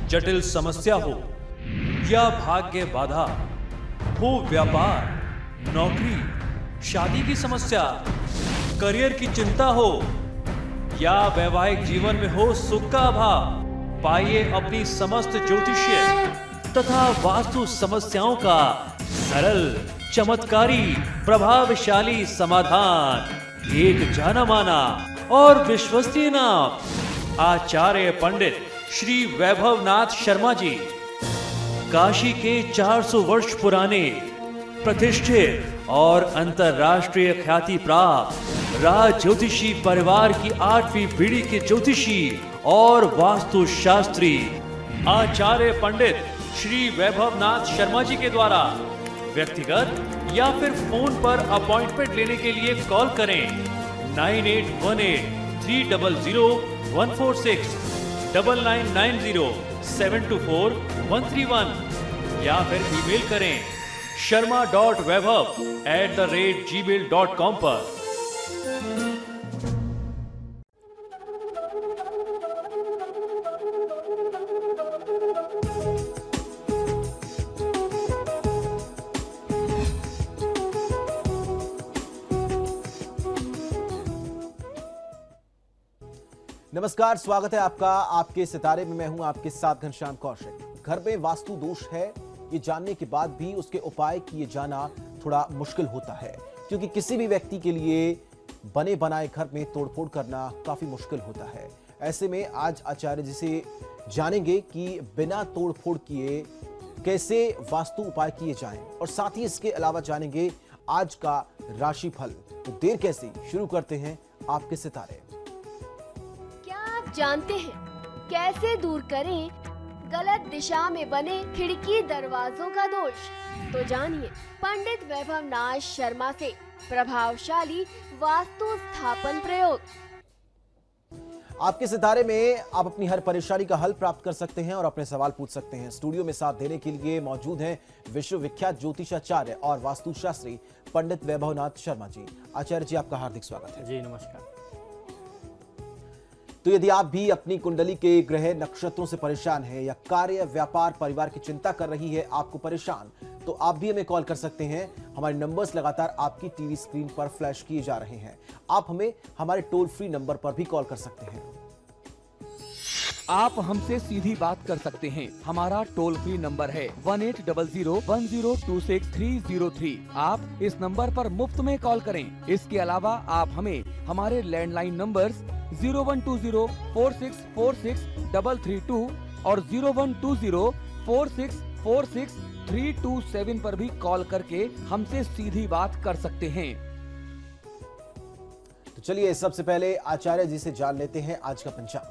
जटिल समस्या हो या भाग्य बाधा हो, व्यापार, नौकरी, शादी की समस्या, करियर की चिंता हो या वैवाहिक जीवन में हो सुख का अभाव, पाइए अपनी समस्त ज्योतिषीय तथा वास्तु समस्याओं का सरल, चमत्कारी, प्रभावशाली समाधान। एक जाना माना और विश्वसनीय नाम, आचार्य पंडित श्री वैभवनाथ शर्मा जी, काशी के 400 वर्ष पुराने प्रतिष्ठित और अंतरराष्ट्रीय ख्याति प्राप्त राज ज्योतिषी परिवार की 8वीं पीढ़ी के ज्योतिषी और वास्तु शास्त्री आचार्य पंडित श्री वैभवनाथ शर्मा जी के द्वारा व्यक्तिगत या फिर फोन पर अपॉइंटमेंट लेने के लिए कॉल करें 9818300146, 9990724131 या फिर ईमेल करें sharma.vaibhav@gmail.com पर। नमस्कार, स्वागत है आपका आपके सितारे में। मैं हूं आपके साथ घनश्याम कौशिक। घर में वास्तु दोष है ये जानने के बाद भी उसके उपाय किए जाना थोड़ा मुश्किल होता है, क्योंकि किसी भी व्यक्ति के लिए बने बनाए घर में तोड़फोड़ करना काफी मुश्किल होता है। ऐसे में आज आचार्य जी से जानेंगे कि बिना तोड़फोड़ किए कैसे वास्तु उपाय किए जाएं, और साथ ही इसके अलावा जानेंगे आज का राशिफल। तो देर कैसे, शुरू करते हैं आपके सितारे। जानते हैं कैसे दूर करें गलत दिशा में बने खिड़की दरवाजों का दोष? तो जानिए पंडित वैभवनाथ शर्मा से प्रभावशाली वास्तु स्थापन प्रयोग। आपके सितारे में आप अपनी हर परेशानी का हल प्राप्त कर सकते हैं और अपने सवाल पूछ सकते हैं। स्टूडियो में साथ देने के लिए मौजूद हैं विश्वविख्यात ज्योतिषाचार्य और वास्तुशास्त्री पंडित वैभवनाथ शर्मा जी। आचार्य जी, आपका हार्दिक स्वागत है। जी नमस्कार। तो यदि आप भी अपनी कुंडली के ग्रह नक्षत्रों से परेशान हैं या कार्य, व्यापार, परिवार की चिंता कर रही है आपको परेशान, तो आप भी हमें कॉल कर सकते हैं। हमारे नंबर्स लगातार आपकी टीवी स्क्रीन पर फ्लैश किए जा रहे हैं। आप हमें हमारे टोल फ्री नंबर पर भी कॉल कर सकते हैं। आप हमसे सीधी बात कर सकते हैं। हमारा टोल फ्री नंबर है 180010263003। आप इस नंबर पर मुफ्त में कॉल करें। इसके अलावा आप हमें हमारे लैंडलाइन नंबर्स 012046463332 और 012046463327 पर भी कॉल करके हमसे सीधी बात कर सकते हैं। तो चलिए सबसे पहले आचार्य जी से जान लेते हैं आज का पंचांग।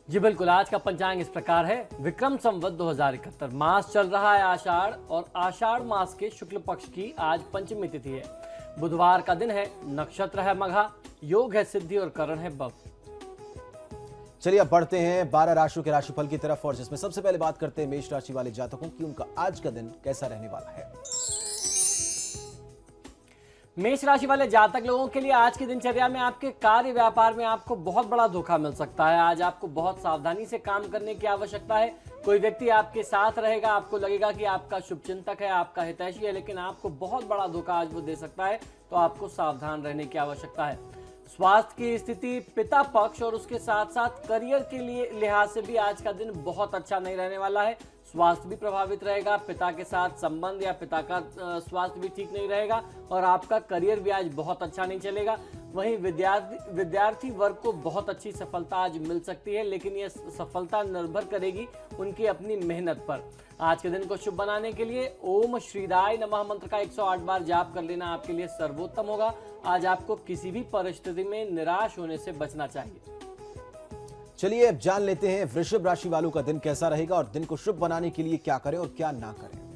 जी बिल्कुल, आज का पंचांग इस प्रकार है। विक्रम संवत 2071 मास चल रहा है आषाढ़, और आषाढ़ मास के शुक्ल पक्ष की आज पंचमी तिथि है। बुधवार का दिन है, नक्षत्र है मघा, योग है सिद्धि और करण है बव। चलिए अब बढ़ते हैं 12 राशियों के राशिफल की तरफ, और जिसमें सबसे पहले बात करते हैं मेष राशि वाले जातकों की। उनका आज का दिन कैसा रहने वाला है? मेष राशि वाले जातक लोगों के लिए आज की दिनचर्या में आपके कार्य व्यापार में आपको बहुत बड़ा धोखा मिल सकता है। आज आपको बहुत सावधानी से काम करने की आवश्यकता है। कोई व्यक्ति आपके साथ रहेगा, आपको लगेगा कि आपका शुभचिंतक है, आपका हितैषी है, लेकिन आपको बहुत बड़ा धोखा आज वो दे सकता है, तो आपको सावधान रहने की आवश्यकता है। स्वास्थ्य की स्थिति, पिता पक्ष और उसके साथ साथ करियर के लिए लिहाज से भी आज का दिन बहुत अच्छा नहीं रहने वाला है। स्वास्थ्य भी प्रभावित रहेगा, पिता के साथ संबंध या पिता का स्वास्थ्य भी ठीक नहीं रहेगा, और आपका करियर भी आज बहुत अच्छा नहीं चलेगा। वहीं विद्यार्थी वर्ग को बहुत अच्छी सफलता आज मिल सकती है, लेकिन यह सफलता निर्भर करेगी उनकी अपनी मेहनत पर। आज के दिन को शुभ बनाने के लिए ओम श्रीदाय नमः मंत्र का 108 बार जाप कर लेना आपके लिए सर्वोत्तम होगा। आज आपको किसी भी परिस्थिति में निराश होने से बचना चाहिए। चलिए अब जान लेते हैं वृषभ राशि वालों का दिन कैसा रहेगा और दिन को शुभ बनाने के लिए क्या करें और क्या ना करें।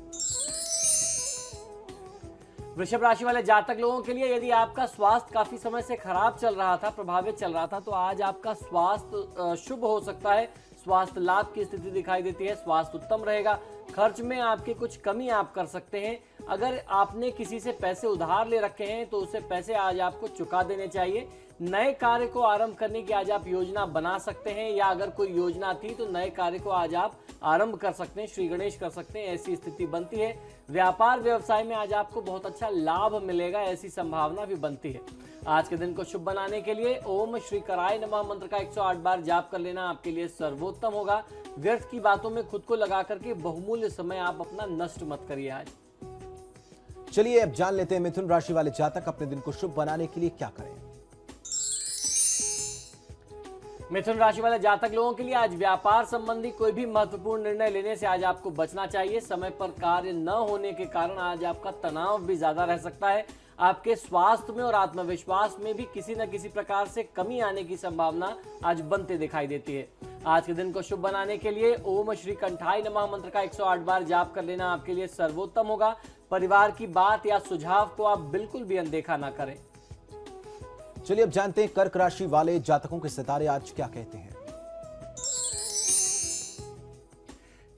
वृषभ राशि वाले जातक लोगों के लिए यदि आपका स्वास्थ्य काफी समय से खराब चल रहा था, प्रभावित चल रहा था, तो आज आपका स्वास्थ्य शुभ हो सकता है। स्वास्थ्य लाभ की स्थिति दिखाई देती है, स्वास्थ्य उत्तम रहेगा। खर्च में आपकी कुछ कमी आप कर सकते हैं। अगर आपने किसी से पैसे उधार ले रखे हैं तो उसे पैसे आज आपको चुका देने चाहिए। नए कार्य को आरंभ करने की आज आप योजना बना सकते हैं, या अगर कोई योजना थी तो नए कार्य को आज आप आरंभ कर सकते हैं, श्री गणेश कर सकते हैं, ऐसी स्थिति बनती है। व्यापार व्यवसाय में आज आपको बहुत अच्छा लाभ मिलेगा, ऐसी संभावना भी बनती है। आज के दिन को शुभ बनाने के लिए ओम श्री कराय नमः मंत्र का 108 बार जाप कर लेना आपके लिए सर्वोत्तम होगा। व्यर्थ की बातों में खुद को लगा करके बहुमूल्य समय आप अपना नष्ट मत करिए आज। चलिए अब जान लेते हैं मिथुन राशि वाले जातक अपने दिन को शुभ बनाने के लिए क्या करें। मिथुन राशि वाले जातक लोगों के लिए आज व्यापार संबंधी कोई भी महत्वपूर्ण निर्णय लेने से आज आपको बचना चाहिए। समय पर कार्य न होने के कारण आज आपका तनाव भी ज्यादा रह सकता है। आपके स्वास्थ्य में और आत्मविश्वास में भी किसी न किसी प्रकार से कमी आने की संभावना आज बनते दिखाई देती है। आज के दिन को शुभ बनाने के लिए ओम श्री कंठाय नमः मंत्र का 108 बार जाप कर लेना आपके लिए सर्वोत्तम होगा। परिवार की बात या सुझाव को आप बिल्कुल भी अनदेखा ना करें। चलिए अब जानते हैं कर्क राशि वाले जातकों के सितारे आज क्या कहते हैं।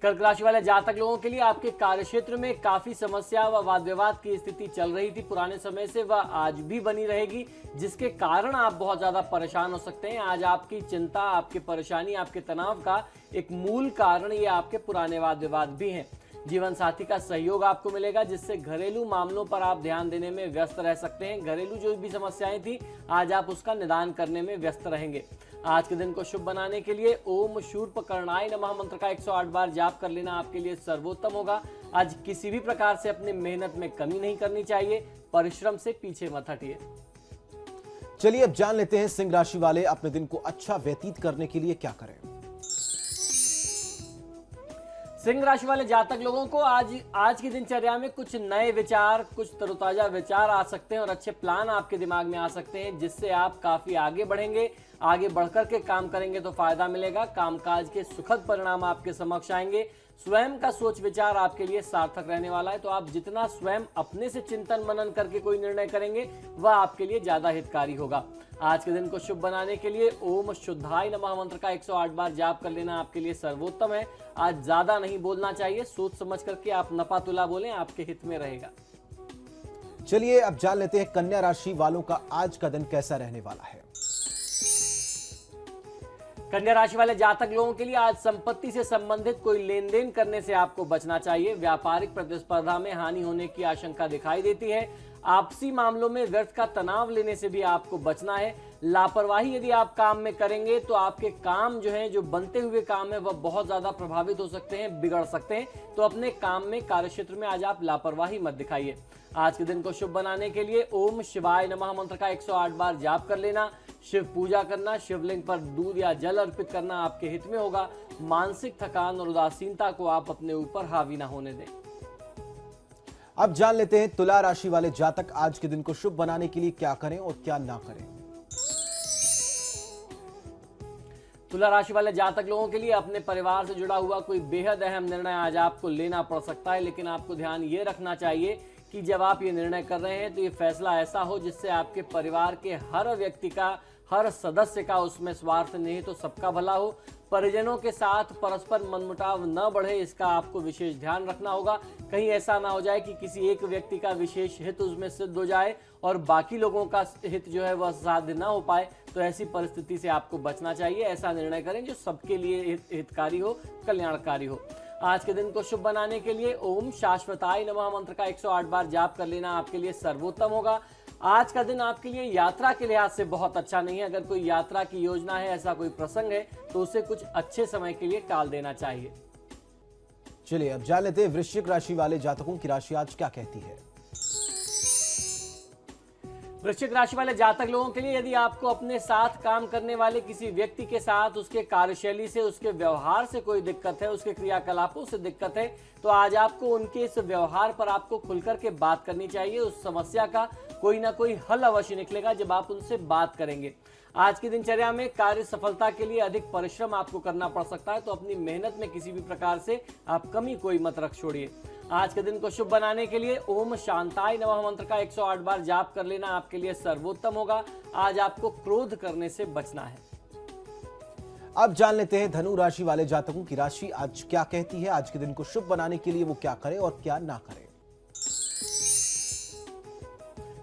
कर्क राशि वाले जातक लोगों के लिए आपके कार्यक्षेत्र में काफी समस्या व वाद विवाद की स्थिति चल रही थी पुराने समय से, वह आज भी बनी रहेगी, जिसके कारण आप बहुत ज्यादा परेशान हो सकते हैं। आज आपकी चिंता, आपकी परेशानी, आपके तनाव का एक मूल कारण ये आपके पुराने वाद विवाद भी हैं। जीवन साथी का सहयोग आपको मिलेगा, जिससे घरेलू मामलों पर आप ध्यान देने में व्यस्त रह सकते हैं। घरेलू जो भी समस्याएं थी आज आप उसका निदान करने में व्यस्त रहेंगे। आज के दिन को शुभ बनाने के लिए ओम शूर्पकर्णाय नमः मंत्र का 108 बार जाप कर लेना आपके लिए सर्वोत्तम होगा। आज किसी भी प्रकार से अपनी मेहनत में कमी नहीं करनी चाहिए, परिश्रम से पीछे मत हटिए। चलिए अब जान लेते हैं सिंह राशि वाले अपने दिन को अच्छा व्यतीत करने के लिए क्या करें। सिंह राशि वाले जातक लोगों को आज की दिनचर्या में कुछ नए विचार, कुछ तरोताजा विचार आ सकते हैं और अच्छे प्लान आपके दिमाग में आ सकते हैं, जिससे आप काफी आगे बढ़ेंगे। आगे बढ़कर के काम करेंगे तो फायदा मिलेगा। कामकाज के सुखद परिणाम आपके समक्ष आएंगे। स्वयं का सोच विचार आपके लिए सार्थक रहने वाला है, तो आप जितना स्वयं अपने से चिंतन मनन करके कोई निर्णय करेंगे वह आपके लिए ज्यादा हितकारी होगा। आज के दिन को शुभ बनाने के लिए ओम शुद्धाय नमः मंत्र का 108 बार जाप कर लेना आपके लिए सर्वोत्तम है। आज ज्यादा नहीं बोलना चाहिए, सोच समझ करके आप नपा तुला बोलें, आपके हित में रहेगा। चलिए अब जान लेते हैं कन्या राशि वालों का आज का दिन कैसा रहने वाला है। कन्या राशि वाले जातक लोगों के लिए आज संपत्ति से संबंधित कोई लेन देन करने से आपको बचना चाहिए। व्यापारिक प्रतिस्पर्धा में हानि होने की आशंका दिखाई देती है। आपसी मामलों में व्यर्थ का तनाव लेने से भी आपको बचना है। लापरवाही यदि आप काम में करेंगे तो आपके काम जो है, जो बनते हुए काम है, वह बहुत ज्यादा प्रभावित हो सकते हैं, बिगड़ सकते हैं। तो अपने काम में, कार्यक्षेत्र में आज आप लापरवाही मत दिखाइए। आज के दिन को शुभ बनाने के लिए ओम शिवाय नमः मंत्र का 108 बार जाप कर लेना। शिव पूजा करना, शिवलिंग पर दूध या जल अर्पित करना आपके हित में होगा। मानसिक थकान और उदासीनता को आप अपने ऊपर हावी ना होने दें। अब जान लेते हैं तुला राशि वाले जातक आज के दिन को शुभ बनाने के लिए क्या करें और क्या ना करें। तुला राशि वाले जातक लोगों के लिए अपने परिवार से जुड़ा हुआ कोई बेहद अहम निर्णय आज आपको लेना पड़ सकता है, लेकिन आपको ध्यान ये रखना चाहिए कि जब आप ये निर्णय कर रहे हैं तो ये फैसला ऐसा हो जिससे आपके परिवार के हर व्यक्ति का, हर सदस्य का उसमें स्वार्थ नहीं तो सबका भला हो। परिजनों के साथ परस्पर मनमुटाव न बढ़े, इसका आपको विशेष ध्यान रखना होगा। कहीं ऐसा ना हो जाए कि किसी एक व्यक्ति का विशेष हित उसमें सिद्ध हो जाए और बाकी लोगों का हित जो है वह साध्य ना हो पाए। तो ऐसी परिस्थिति से आपको बचना चाहिए। ऐसा निर्णय करें जो सबके लिए हितकारी हो, कल्याणकारी हो। आज के दिन को शुभ बनाने के लिए ओम शाश्वताय नमः मंत्र का 108 बार जाप कर लेना आपके लिए सर्वोत्तम होगा। आज का दिन आपके लिए यात्रा के लिहाज से बहुत अच्छा नहीं है। अगर कोई यात्रा की योजना है, ऐसा कोई प्रसंग है, तो उसे कुछ अच्छे समय के लिए टाल देना चाहिए। चलिए अब जान लेते हैं वृश्चिक राशि वाले जातकों की राशि आज क्या कहती है। वृश्चिक राशि वाले जातक लोगों के लिए यदि आपको अपने साथ काम करने वाले किसी व्यक्ति के साथ उसके कार्यशैली से, उसके व्यवहार से कोई दिक्कत है, उसके क्रियाकलापों से दिक्कत है, तो आज आपको उनके इस व्यवहार पर आपको खुलकर के बात करनी चाहिए। उस समस्या का कोई ना कोई हल अवश्य निकलेगा जब आप उनसे बात करेंगे। आज की दिनचर्या में कार्य सफलता के लिए अधिक परिश्रम आपको करना पड़ सकता है, तो अपनी मेहनत में किसी भी प्रकार से आप कमी कोई मत रख छोड़िए। आज के दिन को शुभ बनाने के लिए ओम शांताय नमः मंत्र का 108 बार जाप कर लेना आपके लिए सर्वोत्तम होगा। आज आपको क्रोध करने से बचना है। अब जान लेते हैं धनु राशि वाले जातकों की राशि आज क्या कहती है। आज के दिन को शुभ बनाने के लिए वो क्या करें और क्या ना करें।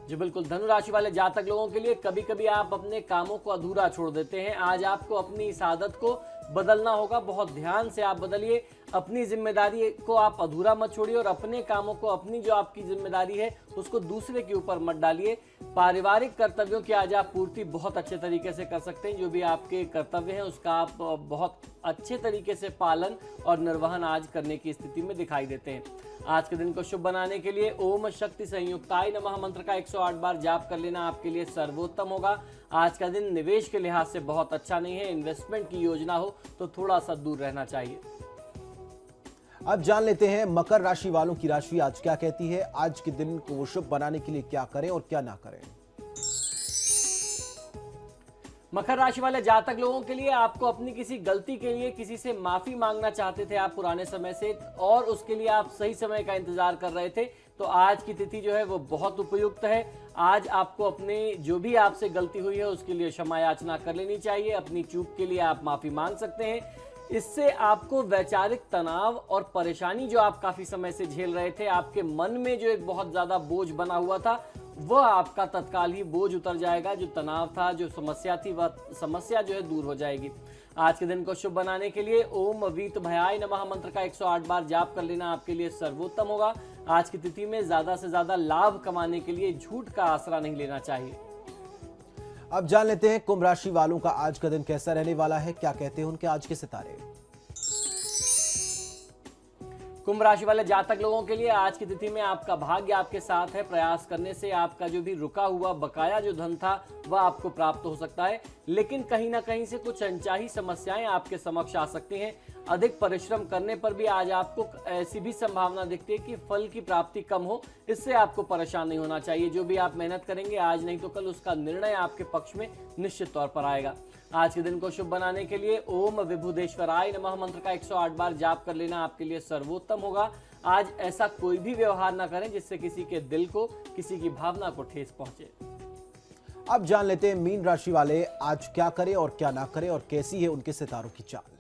जी बिल्कुल, धनु राशि वाले जातक लोगों के लिए कभी कभी आप अपने कामों को अधूरा छोड़ देते हैं। आज आपको अपनी इस आदत को बदलना होगा, बहुत ध्यान से आप बदलिए। अपनी जिम्मेदारी को आप अधूरा मत छोड़िए और अपने कामों को, अपनी जो आपकी जिम्मेदारी है उसको दूसरे के ऊपर मत डालिए। पारिवारिक कर्तव्यों की आज आप पूर्ति बहुत अच्छे तरीके से कर सकते हैं। जो भी आपके कर्तव्य हैं उसका आप बहुत अच्छे तरीके से पालन और निर्वहन आज करने की स्थिति में दिखाई देते हैं। आज के दिन को शुभ बनाने के लिए ओम शक्ति संयुक्ताय नमः मंत्र का 108 बार जाप कर लेना आपके लिए सर्वोत्तम होगा। आज का दिन निवेश के लिहाज से बहुत अच्छा नहीं है। इन्वेस्टमेंट की योजना हो तो थोड़ा सा दूर रहना चाहिए। अब जान लेते हैं मकर राशि वालों की राशि आज क्या कहती है। आज के दिन को शुभ बनाने के लिए क्या करें और क्या ना करें। मकर राशि वाले जातक लोगों के लिए आपको अपनी किसी गलती के लिए किसी से माफी मांगना चाहते थे आप पुराने समय से, और उसके लिए आप सही समय का इंतजार कर रहे थे, तो आज की तिथि जो है वो बहुत उपयुक्त है। आज आपको अपने जो भी आपसे गलती हुई है उसके लिए क्षमा याचना कर लेनी चाहिए। अपनी चूक के लिए आप माफी मांग सकते हैं। इससे आपको वैचारिक तनाव और परेशानी जो आप काफी समय से झेल रहे थे, आपके मन में जो एक बहुत ज्यादा बोझ बना हुआ था, वह आपका तत्काल ही बोझ उतर जाएगा। जो तनाव था, जो समस्या थी, वह समस्या जो है दूर हो जाएगी। आज के दिन को शुभ बनाने के लिए ओम वीत भयाय नमः मंत्र का 108 बार जाप कर लेना आपके लिए सर्वोत्तम होगा। आज की तिथि में ज्यादा से ज्यादा लाभ कमाने के लिए झूठ का आसरा नहीं लेना चाहिए। अब जान लेते हैं कुंभ राशि वालों का आज का दिन कैसा रहने वाला है, क्या कहते हैं उनके आज के सितारे। कुंभ राशि वाले जातक लोगों के लिए आज की तिथि में आपका भाग्य आपके साथ है। प्रयास करने से आपका जो भी रुका हुआ बकाया जो धन था वह आपको प्राप्त हो सकता है, लेकिन कहीं ना कहीं से कुछ अनचाही समस्याएं आपके समक्ष आ सकती हैं। अधिक परिश्रम करने पर भी आज आपको ऐसी भी संभावना दिखती है कि फल की प्राप्ति कम हो। इससे आपको परेशान नहीं होना चाहिए। जो भी आप मेहनत करेंगे आज नहीं तो कल उसका निर्णय आपके पक्ष में निश्चित तौर पर आएगा। आज के दिन को शुभ बनाने के लिए ओम विभुदेश्वराय नमः मंत्र का 108 बार जाप कर लेना आपके लिए सर्वोत्तम होगा। आज ऐसा कोई भी व्यवहार ना करें जिससे किसी के दिल को, किसी की भावना को ठेस पहुंचे। अब जान लेते हैं मीन राशि वाले आज क्या करें और क्या ना करें और कैसी है उनके सितारों की चाल।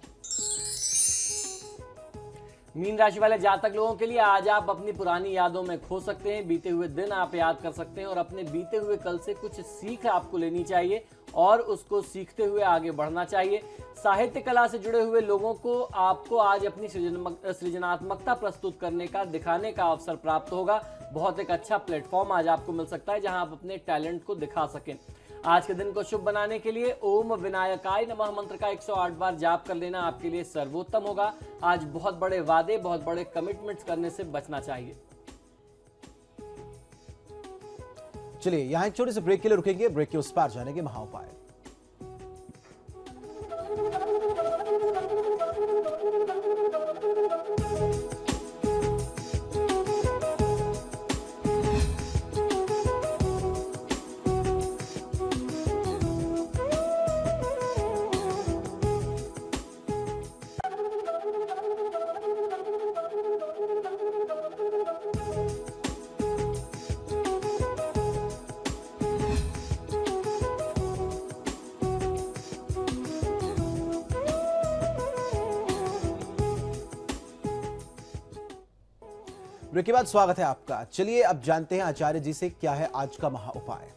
मीन राशि वाले जातक लोगों के लिए आज आप अपनी पुरानी यादों में खो सकते हैं। बीते हुए दिन आप याद कर सकते हैं और अपने बीते हुए कल से कुछ सीख आपको लेनी चाहिए और उसको सीखते हुए आगे बढ़ना चाहिए। साहित्य कला से जुड़े हुए लोगों को आपको आज अपनी सृजनात्मकता प्रस्तुत करने का, दिखाने का अवसर प्राप्त होगा। बहुत एक अच्छा प्लेटफॉर्म आज आपको मिल सकता है जहां आप अपने टैलेंट को दिखा सकें। आज के दिन को शुभ बनाने के लिए ओम विनायकाय नमः मंत्र का 108 बार जाप कर लेना आपके लिए सर्वोत्तम होगा। आज बहुत बड़े वादे, बहुत बड़े कमिटमेंट्स करने से बचना चाहिए। चलिए यहां एक छोटे से ब्रेक के लिए रुकेंगे। ब्रेक के उस पार जाने के महाउपाय। ब्रेक के बाद स्वागत है आपका। चलिए अब जानते हैं आचार्य जी से क्या है आज का महा उपाय।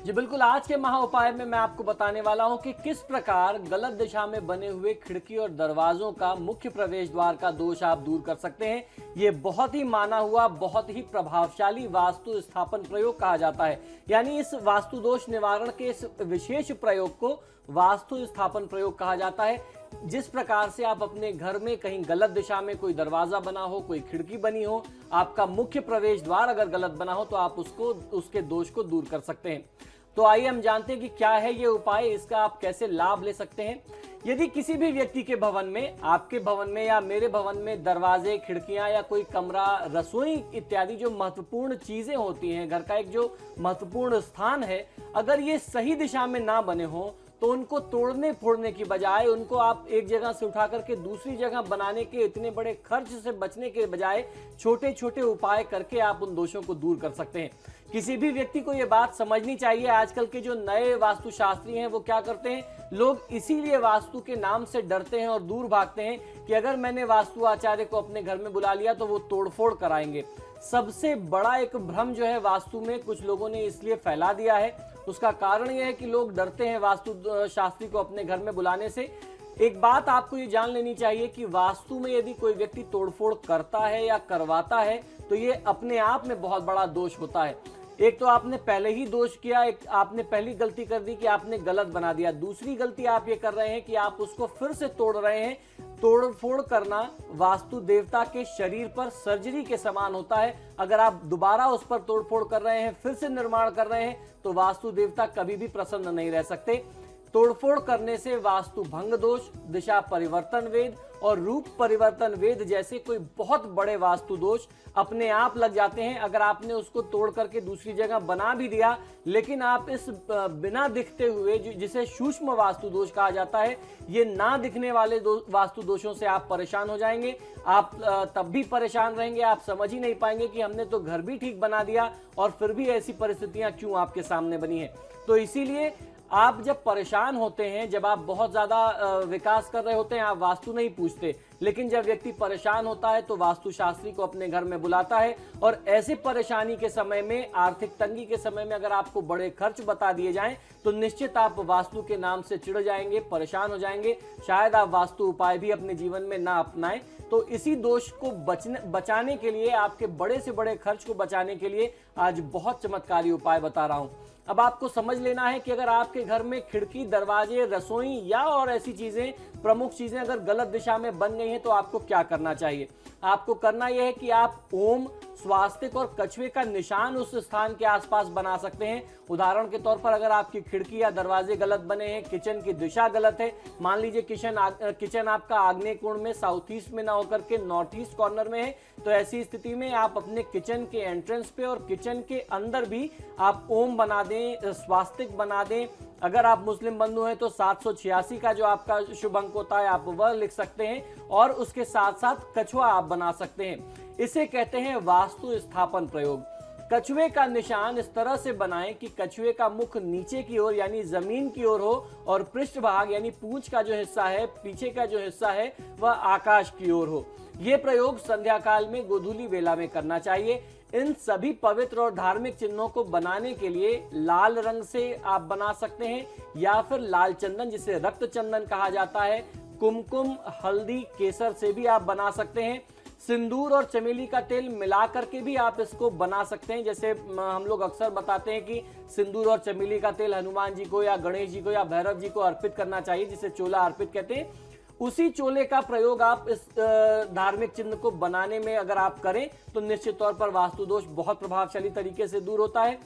जी बिल्कुल, आज के महा उपाय में मैं आपको बताने वाला हूं कि किस प्रकार गलत दिशा में बने हुए खिड़की और दरवाजों का मुख्य प्रवेश द्वार का दोष आप दूर कर सकते हैं। ये बहुत ही माना हुआ, बहुत ही प्रभावशाली वास्तु स्थापन प्रयोग कहा जाता है। यानी इस वास्तु दोष निवारण के इस विशेष प्रयोग को वास्तु स्थापन प्रयोग कहा जाता है। जिस प्रकार से आप अपने घर में कहीं गलत दिशा में कोई दरवाजा बना हो, कोई खिड़की बनी हो, आपका मुख्य प्रवेश द्वार अगर गलत बना हो तो आप उसके दोष को दूर कर सकते हैं। तो आइए हम जानते हैं कि क्या है ये उपाय, इसका आप कैसे लाभ ले सकते हैं। यदि किसी भी व्यक्ति के भवन में, आपके भवन में या मेरे भवन में दरवाजे, खिड़कियां या कोई कमरा, रसोई इत्यादि जो महत्वपूर्ण चीजें होती हैं, घर का एक जो महत्वपूर्ण स्थान है, अगर ये सही दिशा में ना बने हो तो उनको तोड़ने फोड़ने की बजाय, उनको आप एक जगह से उठा करके दूसरी जगह बनाने के इतने बड़े खर्च से बचने के बजाय छोटे छोटे उपाय करके आप उन दोषों को दूर कर सकते हैं। किसी भी व्यक्ति को यह बात समझनी चाहिए। आजकल के जो नए वास्तुशास्त्री हैं वो क्या करते हैं, लोग इसीलिए वास्तु के नाम से डरते हैं और दूर भागते हैं कि अगर मैंने वास्तु आचार्य को अपने घर में बुला लिया तो वो तोड़फोड़ कराएंगे। सबसे बड़ा एक भ्रम जो है वास्तु में कुछ लोगों ने इसलिए फैला दिया है। उसका कारण यह है कि लोग डरते हैं वास्तु शास्त्री को अपने घर में बुलाने से। एक बात आपको ये जान लेनी चाहिए कि वास्तु में यदि कोई व्यक्ति तोड़फोड़ करता है या करवाता है तो ये अपने आप में बहुत बड़ा दोष होता है। एक तो आपने पहले ही दोष किया, एक आपने पहली गलती कर दी कि आपने गलत बना दिया। दूसरी गलती आप ये कर रहे हैं कि आप उसको फिर से तोड़ रहे हैं। तोड़फोड़ करना वास्तु देवता के शरीर पर सर्जरी के समान होता है। अगर आप दोबारा उस पर तोड़फोड़ कर रहे हैं, फिर से निर्माण कर रहे हैं, तो वास्तु देवता कभी भी प्रसन्न नहीं रह सकते। तोड़फोड़ करने से वास्तु भंग दोष, दिशा परिवर्तन वेद और रूप परिवर्तन वेद जैसे कोई बहुत बड़े वास्तु दोष अपने आप लग जाते हैं। अगर आपने उसको तोड़ करके दूसरी जगह बना भी दिया, लेकिन आप इस बिना दिखते हुए जिसे सूक्ष्म वास्तु दोष कहा जाता है, ये ना दिखने वाले वास्तु दोषों से आप परेशान हो जाएंगे। आप तब भी परेशान रहेंगे, आप समझ ही नहीं पाएंगे कि हमने तो घर भी ठीक बना दिया और फिर भी ऐसी परिस्थितियां क्यों आपके सामने बनी है। तो इसीलिए आप जब परेशान होते हैं, जब आप बहुत ज्यादा विकास कर रहे होते हैं, आप वास्तु नहीं पूछते, लेकिन जब व्यक्ति परेशान होता है तो वास्तु शास्त्री को अपने घर में बुलाता है। और ऐसी परेशानी के समय में, आर्थिक तंगी के समय में अगर आपको बड़े खर्च बता दिए जाएं तो निश्चित आप वास्तु के नाम से चिढ़ जाएंगे, परेशान हो जाएंगे। शायद आप वास्तु उपाय भी अपने जीवन में ना अपनाएं। तो इसी दोष को बचाने के लिए, आपके बड़े से बड़े खर्च को बचाने के लिए आज बहुत चमत्कारी उपाय बता रहा हूं। अब आपको समझ लेना है कि अगर आपके घर में खिड़की, दरवाजे, रसोई या और ऐसी चीजें, प्रमुख चीजें अगर गलत दिशा में बन गई हैं तो आपको क्या करना चाहिए। आपको करना यह है कि आप ओम, स्वास्तिक और कछुए का निशान उस स्थान के आसपास बना सकते हैं। उदाहरण के तौर पर अगर आपकी खिड़की या दरवाजे गलत बने हैं, किचन की दिशा गलत है, मान लीजिए किचन आपका आग्नेय कोण में, साउथ ईस्ट में ना होकर के नॉर्थ ईस्ट कॉर्नर में है, तो ऐसी स्थिति में आप अपने किचन के एंट्रेंस पे और किचन के अंदर भी आप ओम बना दें, स्वास्तिक बना दें। अगर आप मुस्लिम बंधु हैं तो 786 का जो आपका शुभ अंक होता है आप वह लिख सकते हैं और उसके साथ साथ कछुआ आप बना सकते हैं। इसे कहते हैं वास्तु स्थापन प्रयोग। कछुए का निशान इस तरह से बनाएं कि कछुए का मुख नीचे की ओर यानी जमीन की ओर हो और पृष्ठभाग यानी पूंछ का जो हिस्सा है, पीछे का जो हिस्सा है, वह आकाश की ओर हो। यह प्रयोग संध्या काल में गोधूली वेला में करना चाहिए। इन सभी पवित्र और धार्मिक चिन्हों को बनाने के लिए लाल रंग से आप बना सकते हैं या फिर लाल चंदन, जिसे रक्त चंदन कहा जाता है, कुमकुम, हल्दी, केसर से भी आप बना सकते हैं। सिंदूर और चमेली का तेल मिला करके भी आप इसको बना सकते हैं। जैसे हम लोग अक्सर बताते हैं कि सिंदूर और चमेली का तेल हनुमान जी को या गणेश जी को या भैरव जी को अर्पित करना चाहिए, जिसे चोला अर्पित कहते हैं। उसी चोले का प्रयोग आप इस धार्मिक चिन्ह को बनाने में अगर आप करें तो निश्चित तौर पर वास्तु दोष बहुत प्रभावशाली तरीके से दूर होता है।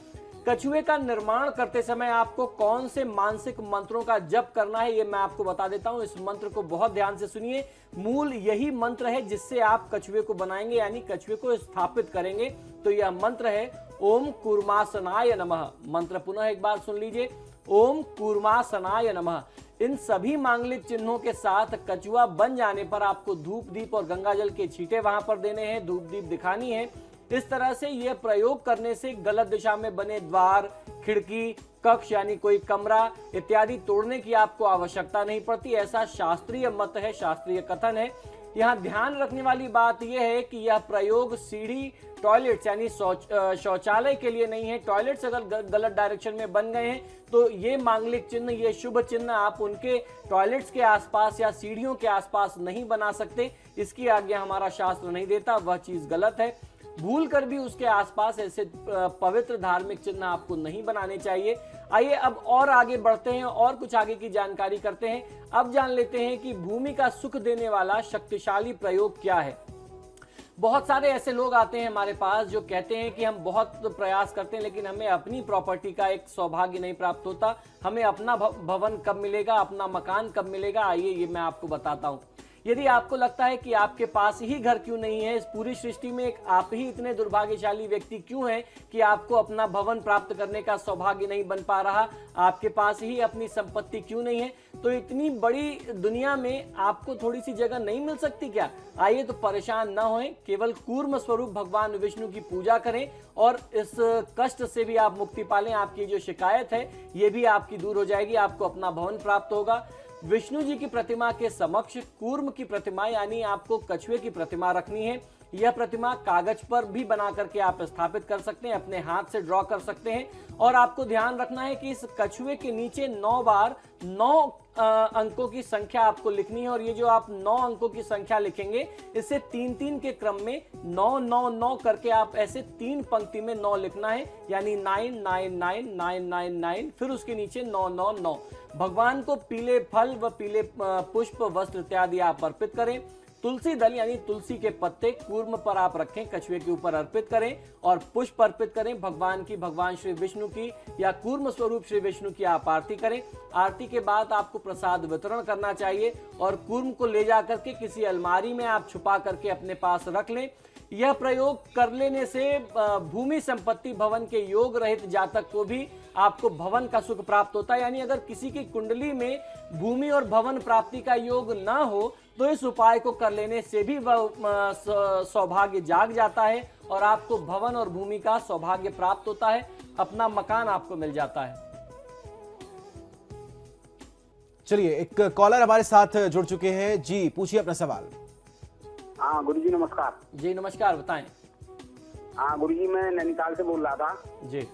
कछुए का निर्माण करते समय आपको कौन से मानसिक मंत्रों का जप करना है, ये मैं आपको बता देता हूं। इस मंत्र को बहुत ध्यान से सुनिए। मूल यही मंत्र है जिससे आप कछुए को बनाएंगे यानी कछुए को स्थापित करेंगे। तो यह मंत्र है ओम कूर्मासनाय नमः। मंत्र पुनः एक बार सुन लीजिए, ओम कूर्मासनाय नमः। इन सभी मांगलिक चिन्हों के साथ कछुआ बन जाने पर आपको धूप दीप और गंगाजल के छींटे वहां पर देने हैं, धूप दीप दिखानी है। इस तरह से यह प्रयोग करने से गलत दिशा में बने द्वार, खिड़की, कक्ष यानी कोई कमरा इत्यादि तोड़ने की आपको आवश्यकता नहीं पड़ती। ऐसा शास्त्रीय मत है, शास्त्रीय कथन है। यहाँ ध्यान रखने वाली बात यह है कि यह प्रयोग सीढ़ी, टॉयलेट्स यानी शौचालय के लिए नहीं है। टॉयलेट्स अगर गलत डायरेक्शन में बन गए हैं तो ये मांगलिक चिन्ह, ये शुभ चिन्ह आप उनके टॉयलेट्स के आसपास या सीढ़ियों के आसपास नहीं बना सकते। इसकी आज्ञा हमारा शास्त्र नहीं देता, वह चीज गलत है। भूल कर भी उसके आसपास ऐसे पवित्र धार्मिक चिन्ह आपको नहीं बनाने चाहिए। आइए अब और आगे बढ़ते हैं और कुछ आगे की जानकारी करते हैं। अब जान लेते हैं कि भूमि का सुख देने वाला शक्तिशाली प्रयोग क्या है। बहुत सारे ऐसे लोग आते हैं हमारे पास जो कहते हैं कि हम बहुत प्रयास करते हैं लेकिन हमें अपनी प्रॉपर्टी का एक सौभाग्य नहीं प्राप्त होता, हमें अपना भवन कब मिलेगा, अपना मकान कब मिलेगा। आइए ये मैं आपको बताता हूं। यदि आपको लगता है कि आपके पास ही घर क्यों नहीं है, इस पूरी सृष्टि में एक आप ही इतने दुर्भाग्यशाली व्यक्ति क्यों हैं कि आपको अपना भवन प्राप्त करने का सौभाग्य नहीं बन पा रहा, आपके पास ही अपनी संपत्ति क्यों नहीं है, तो इतनी बड़ी दुनिया में आपको थोड़ी सी जगह नहीं मिल सकती क्या? आइए तो परेशान न होएं, केवल कूर्म स्वरूप भगवान विष्णु की पूजा करें और इस कष्ट से भी आप मुक्ति पालें। आपकी जो शिकायत है ये भी आपकी दूर हो जाएगी, आपको अपना भवन प्राप्त होगा। विष्णु जी की प्रतिमा के समक्ष कूर्म की प्रतिमा यानी आपको कछुए की प्रतिमा रखनी है। यह प्रतिमा कागज पर भी बना करके आप स्थापित कर सकते हैं, अपने हाथ से ड्रॉ कर सकते हैं। और आपको ध्यान रखना है कि इस कछुए के नीचे 9 बार 9 अंकों की संख्या आपको लिखनी है। और ये जो आप 9 अंकों की संख्या लिखेंगे, इससे 3-3 के क्रम में 9-9-9 करके आप ऐसे 3 पंक्ति में 9 लिखना है, यानी 9999999, फिर उसके नीचे 999। भगवान को पीले फल व पीले पुष्प वस्त्र इत्यादि आप अर्पित करें। तुलसी दल यानी तुलसी के पत्ते कूर्म पर आप रखें, कछुए के ऊपर अर्पित करें और पुष्प अर्पित करें। भगवान श्री विष्णु की या कूर्म स्वरूप श्री विष्णु की आप आरती करें। आरती के बाद आपको प्रसाद वितरण करना चाहिए और कूर्म को ले जाकर के किसी अलमारी में आप छुपा करके अपने पास रख लें। यह प्रयोग कर लेने से भूमि संपत्ति भवन के योग रहित जातक को भी आपको भवन का सुख प्राप्त होता है। यानी अगर किसी की कुंडली में भूमि और भवन प्राप्ति का योग ना हो तो इस उपाय को कर लेने से भी सौभाग्य जाग जाता है और आपको भवन और भूमि का सौभाग्य प्राप्त होता है, अपना मकान आपको मिल जाता है। चलिए, एक कॉलर हमारे साथ जुड़ चुके हैं जी, पूछिए अपना सवाल। हाँ गुरुजी नमस्कार। जी नमस्कार, बताएं। हाँ गुरुजी, मैं नैनीताल से बोल रहा था जी।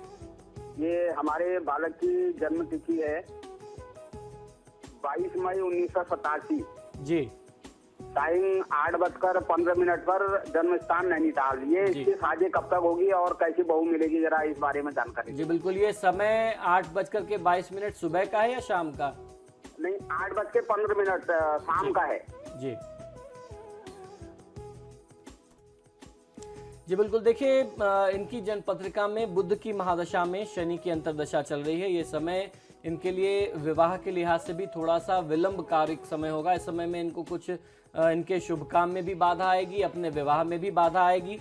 ये हमारे बालक की जन्म तिथि है 22 मई 1987 जी। टाइम 8:15 पर, जन्म स्थान नैनीताल। ये इसकी शादी कब तक होगी और कैसी बहू मिलेगी, जरा इस बारे में जानकारी। जी बिल्कुल, ये समय 8:22 सुबह का है या शाम का? नहीं, 8:15 शाम का है जी। जी बिल्कुल, देखिए इनकी जन्म पत्रिका में बुध की महादशा में शनि की अंतर्दशा चल रही है। ये समय इनके लिए विवाह के लिहाज से भी थोड़ा सा विलंबकारी समय होगा। इस समय में इनको कुछ इनके शुभ काम में भी बाधा आएगी, अपने विवाह में भी बाधा आएगी।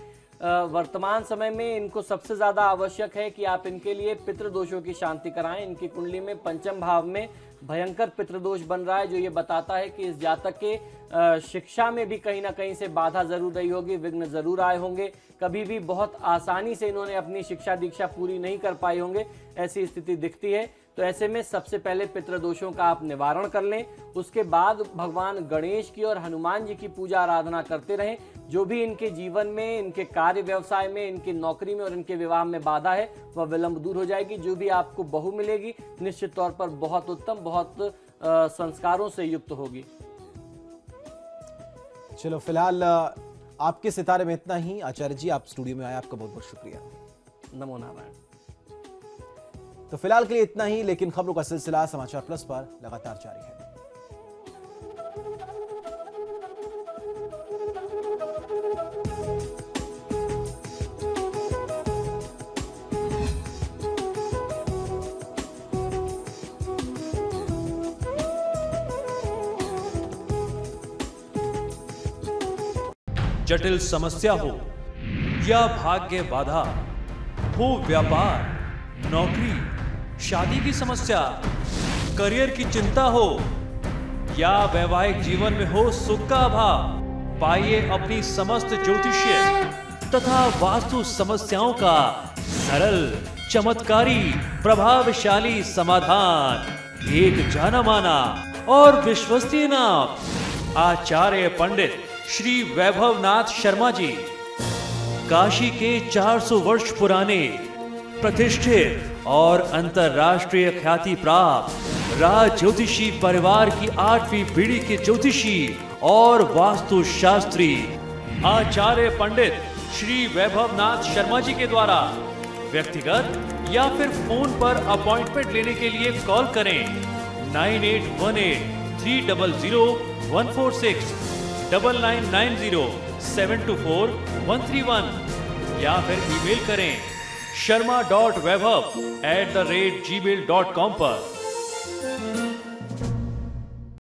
वर्तमान समय में इनको सबसे ज्यादा आवश्यक है कि आप इनके लिए पितृदोषों की शांति कराएं। इनकी कुंडली में पंचम भाव में भयंकर पितृदोष बन रहा है, जो ये बताता है कि इस जातक के शिक्षा में भी कहीं ना कहीं से बाधा जरूर रही होगी, विघ्न जरूर आए होंगे। कभी भी बहुत आसानी से इन्होंने अपनी शिक्षा दीक्षा पूरी नहीं कर पाए होंगे, ऐसी स्थिति दिखती है। तो ऐसे में सबसे पहले पितृदोषों का आप निवारण कर लें। उसके बाद भगवान गणेश की और हनुमान जी की पूजा आराधना करते रहें। जो भी इनके जीवन में, इनके कार्य व्यवसाय में, इनकी नौकरी में और इनके विवाह में बाधा है, वह विलंब दूर हो जाएगी। जो भी आपको बहू मिलेगी निश्चित तौर पर बहुत उत्तम, बहुत संस्कारों से युक्त होगी। चलो, फिलहाल आपके सितारे में इतना ही। आचार्य जी, आप स्टूडियो में आए, आपका बहुत बहुत शुक्रिया। नमो नारायण। तो फिलहाल के लिए इतना ही, लेकिन खबरों का सिलसिला समाचार प्लस पर लगातार जारी है। जटिल समस्या हो या भाग्य बाधा हो, व्यापार, नौकरी, शादी की समस्या, करियर की चिंता हो या वैवाहिक जीवन में हो सुख का अभाव, पाइए अपनी समस्त ज्योतिषीय तथा वास्तु समस्याओं का सरल, चमत्कारी, प्रभावशाली समाधान। एक जाना माना और विश्वसनीय नाम, आचार्य पंडित श्री वैभवनाथ शर्मा जी। काशी के 400 वर्ष पुराने, प्रतिष्ठित और अंतरराष्ट्रीय ख्याति प्राप्त राज ज्योतिषी परिवार की 8वीं पीढ़ी के ज्योतिषी और वास्तु शास्त्री आचार्य पंडित श्री वैभवनाथ शर्मा जी के द्वारा व्यक्तिगत या फिर फोन पर अपॉइंटमेंट लेने के लिए कॉल करें 9818 300 146, 9990 724 131 या फिर ईमेल करें sharma.vaibhav@gmail.com पर।